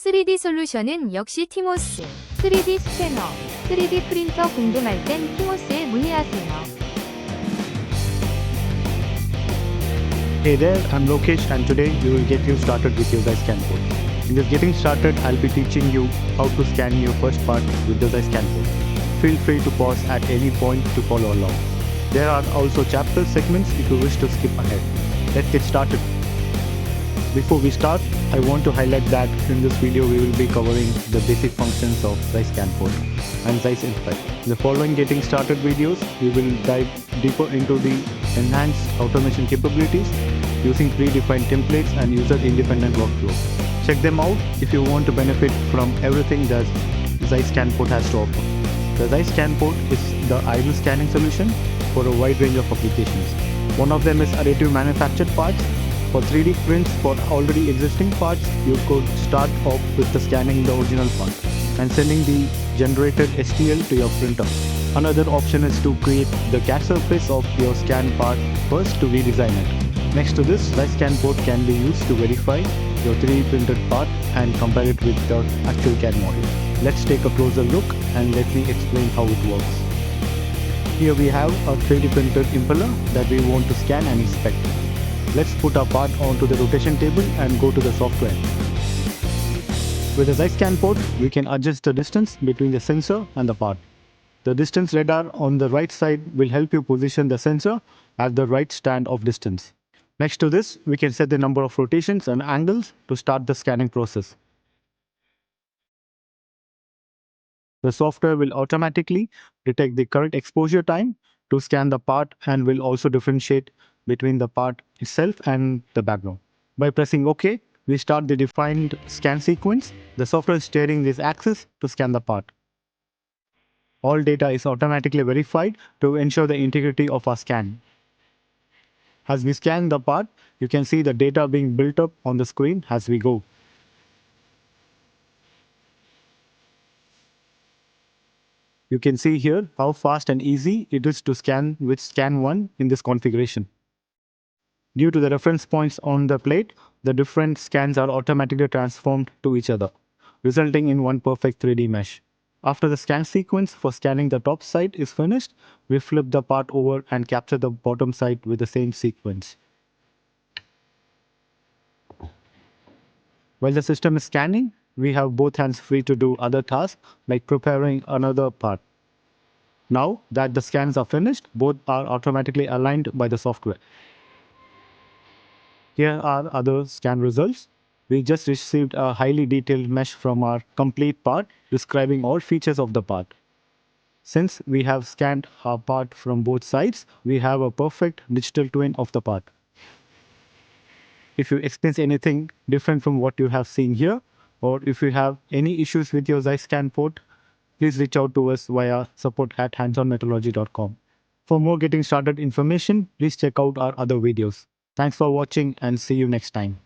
3D 솔루션은 역시 티모스, 3D 스캐너, 3D 프린터 궁금할 땐 티모스에 문의하세요. Hey there, I'm Lokesh and today we will get you started with your ZEISS ScanPort. In this getting started, I'll be teaching you how to scan your first part with the ZEISS ScanPort. Feel free to pause at any point to follow along. There are also chapter segments if you wish to skip ahead. Let's get started. Before we start, I want to highlight that in this video we will be covering the basic functions of ZEISS ScanPort and ZEISS Inspect. In the following getting started videos, we will dive deeper into the enhanced automation capabilities using predefined templates and user-independent workflows. Check them out if you want to benefit from everything that ZEISS ScanPort has to offer. The ZEISS ScanPort is the ideal scanning solution for a wide range of applications. One of them is additive manufactured parts. For 3D prints for already existing parts, you could start off with the scanning the original part and sending the generated STL to your printer. Another option is to create the CAD surface of your scan part first to redesign it. Next to this, ZEISS ScanPort can be used to verify your 3D printed part and compare it with the actual CAD model. Let's take a closer look and let me explain how it works. Here we have a 3D printed impeller that we want to scan and inspect. Let's put our part onto the rotation table and go to the software. With the ZEISS ScanPort, we can adjust the distance between the sensor and the part. The distance radar on the right side will help you position the sensor at the right stand of distance. Next to this, we can set the number of rotations and angles to start the scanning process. The software will automatically detect the correct exposure time to scan the part and will also differentiate between the part itself and the background. By pressing OK, we start the defined scan sequence. The software is steering this axis to scan the part. All data is automatically verified to ensure the integrity of our scan. As we scan the part, you can see the data being built up on the screen as we go. You can see here how fast and easy it is to scan with Scan 1 in this configuration. Due to the reference points on the plate, the different scans are automatically transformed to each other, resulting in one perfect 3D mesh. After the scan sequence for scanning the top side is finished, we flip the part over and capture the bottom side with the same sequence. While the system is scanning, we have both hands free to do other tasks like preparing another part. Now that the scans are finished, both are automatically aligned by the software. Here are other scan results. We just received a highly detailed mesh from our complete part describing all features of the part. Since we have scanned our part from both sides, we have a perfect digital twin of the part. If you experience anything different from what you have seen here, or if you have any issues with your ZEISS ScanPort, please reach out to us via support@handsonmethodology.com. For more getting started information, please check out our other videos. Thanks for watching and see you next time.